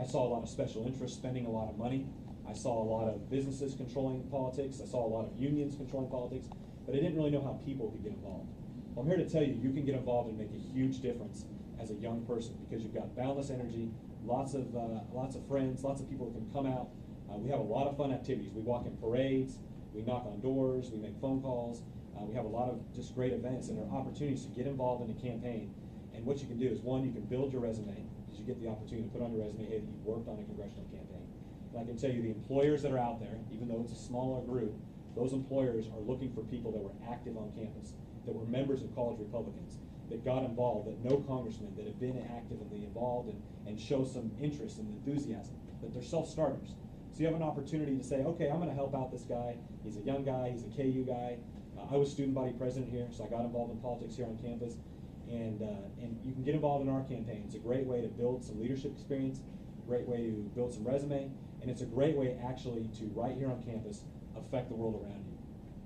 I saw a lot of special interests spending a lot of money. I saw a lot of businesses controlling politics. I saw a lot of unions controlling politics, but I didn't really know how people could get involved. Well, I'm here to tell you, you can get involved and make a huge difference as a young person because you've got boundless energy, lots of friends, lots of people that can come out. We have a lot of fun activities. We walk in parades, we knock on doors, we make phone calls. We have a lot of just great events, and there are opportunities to get involved in a campaign. And what you can do is, one, you can build your resume, because you get the opportunity to put on your resume, hey, that you've worked on a congressional campaign. And I can tell you the employers that are out there, even though it's a smaller group, those employers are looking for people that were active on campus, that were members of college Republicans, that got involved, that know congressmen, that have been actively involved and show some interest and enthusiasm, that they're self-starters. So you have an opportunity to say, okay, I'm going to help out this guy. He's a young guy, he's a KU guy. I was student body president here, so I got involved in politics here on campus. And you can get involved in our campaign. It's a great way to build some leadership experience, a great way to build some resume, and it's a great way actually to, right here on campus, affect the world around you.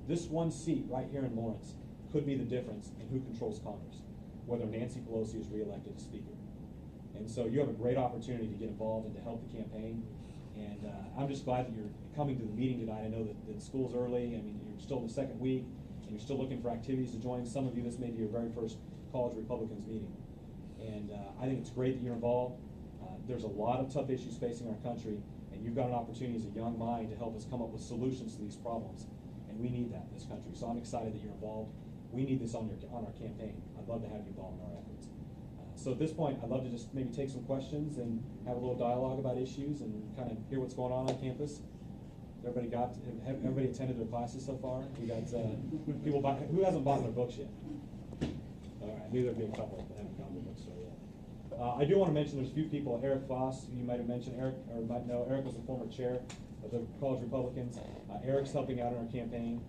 This one seat right here in Lawrence could be the difference in who controls Congress, whether Nancy Pelosi is reelected as Speaker. And so you have a great opportunity to get involved and to help the campaign. And I'm just glad that you're coming to the meeting tonight. I know that school's early. I mean, you're still in the second week, and you're still looking for activities to join. Some of you, this may be your very first College Republicans meeting. And I think it's great that you're involved. There's a lot of tough issues facing our country, and you've got an opportunity as a young mind to help us come up with solutions to these problems. And we need that in this country. So I'm excited that you're involved. We need this on our campaign. I'd love to have you involved in our efforts. So at this point, I'd love to just maybe take some questions and have a little dialogue about issues and kind of hear what's going on campus. Everybody attended their classes so far? We got people who hasn't bought their books yet? All right, I knew there'd be a couple that haven't gone to the bookstore yet. I do want to mention there's a few people. Eric Foss, who you might have mentioned. Eric, or might know, Eric was the former chair of the College Republicans. Eric's helping out in our campaign.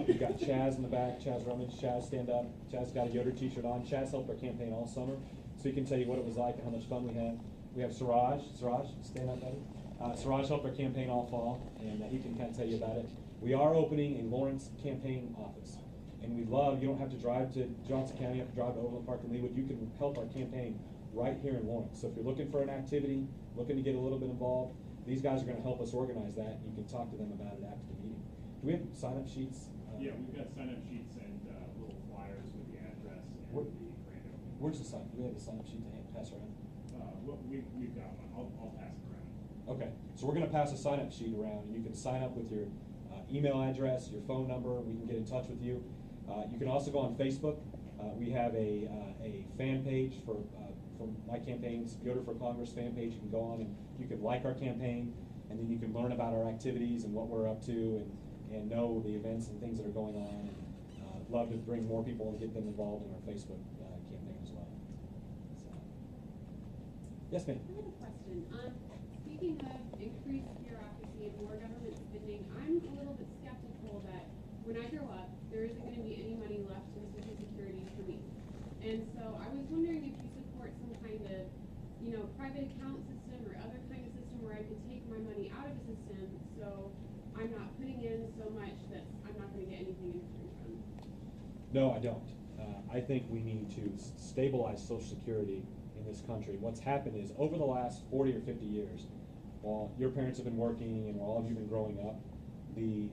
We've got Chaz in the back, Chaz Rummage. Chaz, stand up. Chaz got a Yoder t-shirt on. Chaz helped our campaign all summer, so he can tell you what it was like and how much fun we had. We have Siraj. Siraj, stand up, buddy. Siraj helped our campaign all fall, and he can kind of tell you about it. We are opening a Lawrence campaign office. And we love, you don't have to drive to Johnson County, you have to drive to Overland Park and Leawood. You can help our campaign right here in Lawrence. So if you're looking for an activity, looking to get a little bit involved, these guys are going to help us organize that. You can talk to them about it after the meeting. Do we have sign-up sheets? Yeah, we've got sign-up sheets and little flyers with the address and the grand opening. Where's the sign? Do we have a sign-up sheet to pass around? Well, we've got one. I'll pass it around. Okay, so we're going to pass a sign-up sheet around, and you can sign up with your email address, your phone number. We can get in touch with you. You can also go on Facebook. We have a fan page for my campaign's Yoder for Congress fan page. You can go on and you can like our campaign, and then you can learn about our activities and what we're up to, and know the events and things that are going on. And love to bring more people and get them involved in our Facebook campaign as well. So. Yes, ma'am. I have a question. Speaking of increased bureaucracy and more government spending, I'm a little bit skeptical that when I grow up, there isn't going to be any money left in Social Security for me. And so I was wondering if you support some kind of, private account system or other kind of system where I could take my money out of the system so I'm not putting in so much that I'm not going to get anything in return from. No, I don't. I think we need to stabilize Social Security in this country. What's happened is over the last 40 or 50 years, while your parents have been working and while all of you have been growing up, the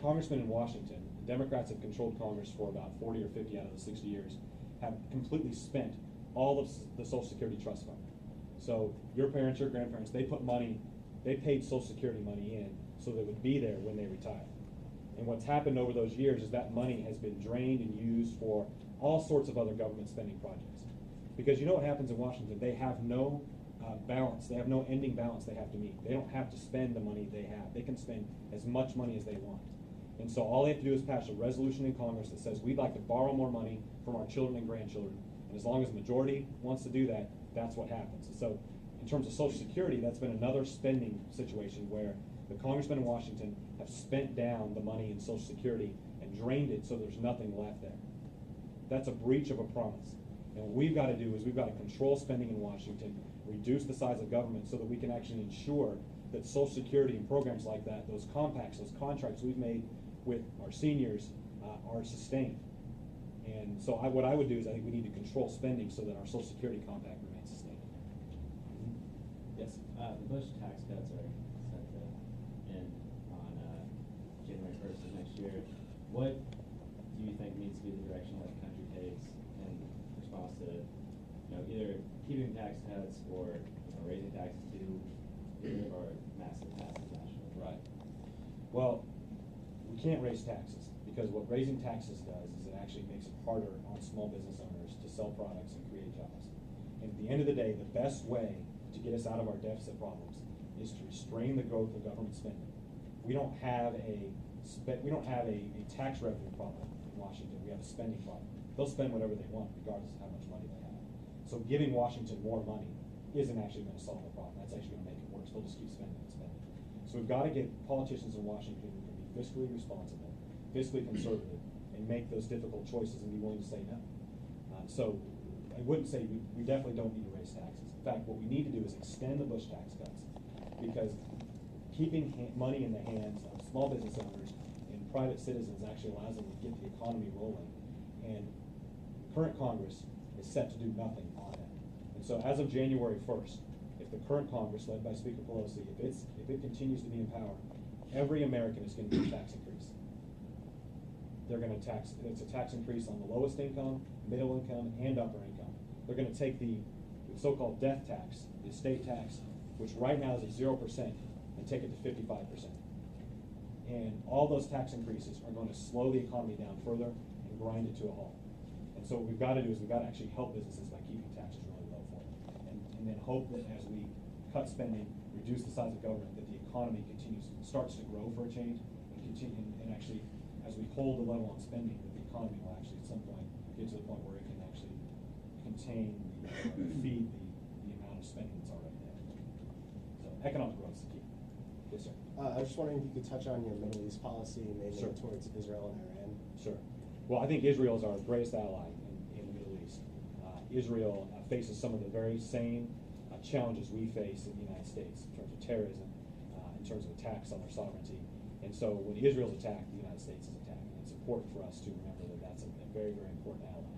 congressmen in Washington, the Democrats have controlled Congress for about 40 or 50 out of the 60 years, have completely spent all of the Social Security trust fund. So your parents, your grandparents, they paid Social Security money in so that it would be there when they retire. And what's happened over those years is that money has been drained and used for all sorts of other government spending projects. Because you know what happens in Washington? They have no balance. They have no ending balance they have to meet. They don't have to spend the money they have. They can spend as much money as they want. And so all they have to do is pass a resolution in Congress that says we'd like to borrow more money from our children and grandchildren. And as long as the majority wants to do that, that's what happens. And so in terms of Social Security, that's been another spending situation where the congressmen in Washington have spent down the money in Social Security and drained it so there's nothing left there. That's a breach of a promise. And what we've got to do is we've got to control spending in Washington, reduce the size of government so that we can actually ensure that Social Security and programs like that, those compacts, those contracts we've made with our seniors are sustained. And so what I would do is I think we need to control spending so that our Social Security compact remains sustained. Yes? The Bush tax cuts are set to end on January 1st of next year. What do you think needs to be the direction that the country takes in response to, either keeping tax cuts or raising taxes too, or massive taxes nationally? Right. Well, we can't raise taxes because what raising taxes does is it actually makes it harder on small business owners to sell products and create jobs. And at the end of the day, the best way to get us out of our deficit problems is to restrain the growth of government spending. We don't have a tax revenue problem in Washington. We have a spending problem. They'll spend whatever they want regardless of how much money they have. So giving Washington more money isn't actually going to solve the problem. That's actually going to make it worse. They'll just keep spending and spending. So we've got to get politicians in Washington who can be fiscally responsible, fiscally conservative, and make those difficult choices and be willing to say no. So I wouldn't say we definitely don't need to raise taxes. In fact, what we need to do is extend the Bush tax cuts, because keeping money in the hands of small business owners and private citizens actually allows them to get the economy rolling. And the current Congress is set to do nothing on that. And so as of January 1st, if the current Congress, led by Speaker Pelosi, if it continues to be in power, every American is going to get a tax increase. They're going to it's a tax increase on the lowest income, middle income, and upper income. They're going to take the so-called death tax, the estate tax, which right now is at 0%, and take it to 55%. And all those tax increases are going to slow the economy down further and grind it to a halt. And so what we've got to do is we've got to actually help businesses by keeping taxes really low for them. And then hope that as we cut spending, reduce the size of government, that the economy starts to grow for a change, and actually, as we hold the level on spending, that the economy will actually at some point get to the point where it can actually contain feed the amount of spending that's already there. So economic growth is the key. Yes, sir. I was just wondering if you could touch on your Middle East policy, mainly Sure. towards Israel and Iran. Sure. Well, I think Israel is our greatest ally in the Middle East. Israel faces some of the very same challenges we face in the United States in terms of terrorism, in terms of attacks on their sovereignty. And so when Israel's attacked, the United States is attacked. And it's important for us to remember that that's a very, very important ally.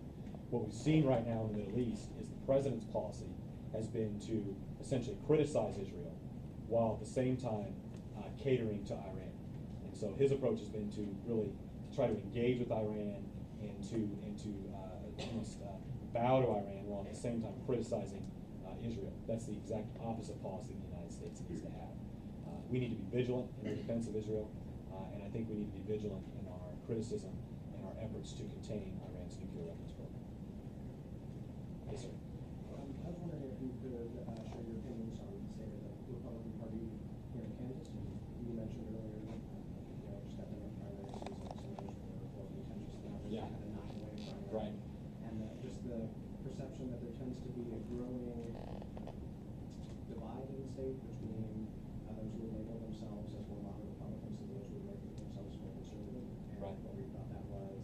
What we've seen right now in the Middle East is the president's policy has been to essentially criticize Israel while at the same time catering to Iran. And so his approach has been to really try to engage with Iran and to almost bow to Iran while at the same time criticizing Israel. That's the exact opposite policy the United States needs to have. We need to be vigilant in the defense of Israel, and I think we need to be vigilant in our criticism and our efforts to contain Iran's nuclear weapons program. Yes, sir. I was wondering if you could share your opinions on the state of the Republican Party here in Kansas. You mentioned earlier, just got done with primary season, some of those were contentious, now there's Yeah. kind of a 9-way primary. Right. And just the perception that there tends to be a growing divide in the state between those who would label themselves as more moderate Republicans and those who would label themselves more conservative. And Right. whether you thought that was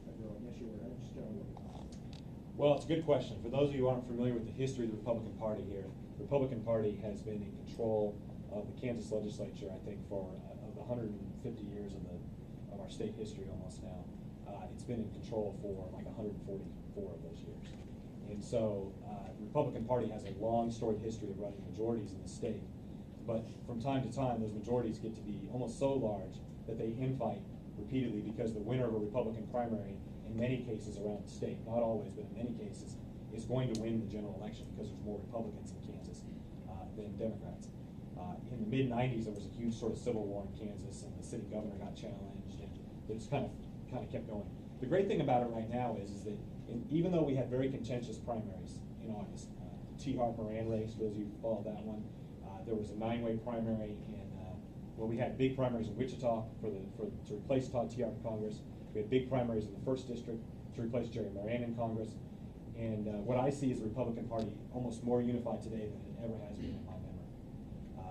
a growing issue or just generally what you thought. Well, it's a good question. For those of you who aren't familiar with the history of the Republican Party here, the Republican Party has been in control of the Kansas legislature, I think, for of the 150 years of our state history almost now. It's been in control for like 144 of those years. And so the Republican Party has a long storied history of running majorities in the state. But from time to time, those majorities get to be almost so large that they infight repeatedly because the winner of a Republican primary, in many cases around the state, not always, but in many cases, is going to win the general election because there's more Republicans in Kansas than Democrats. In the mid-90s, there was a huge sort of civil war in Kansas, and the city governor got challenged, and it just kind of kept going. The great thing about it right now is that even though we had very contentious primaries in August, the T. Hart Moran race, those of you who followed that one, there was a 9-way primary, and we had big primaries in Wichita to replace Todd T. Hart in Congress. We had big primaries in the 1st District to replace Jerry Moran in Congress. And what I see is the Republican Party almost more unified today than it ever has been in my memory.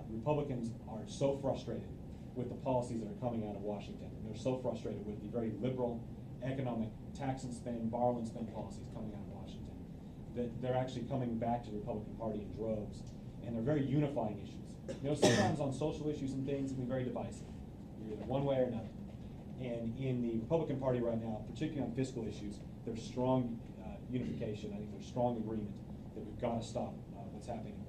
Republicans are so frustrated with the policies that are coming out of Washington. And they're so frustrated with the very liberal economic tax and spend, borrow and spend policies coming out of Washington that they're actually coming back to the Republican Party in droves. And they're very unifying issues. Sometimes on social issues and things, it can be very divisive. You're either one way or another. And in the Republican Party right now, particularly on fiscal issues, there's strong unification. I think there's strong agreement that we've got to stop what's happening in Washington.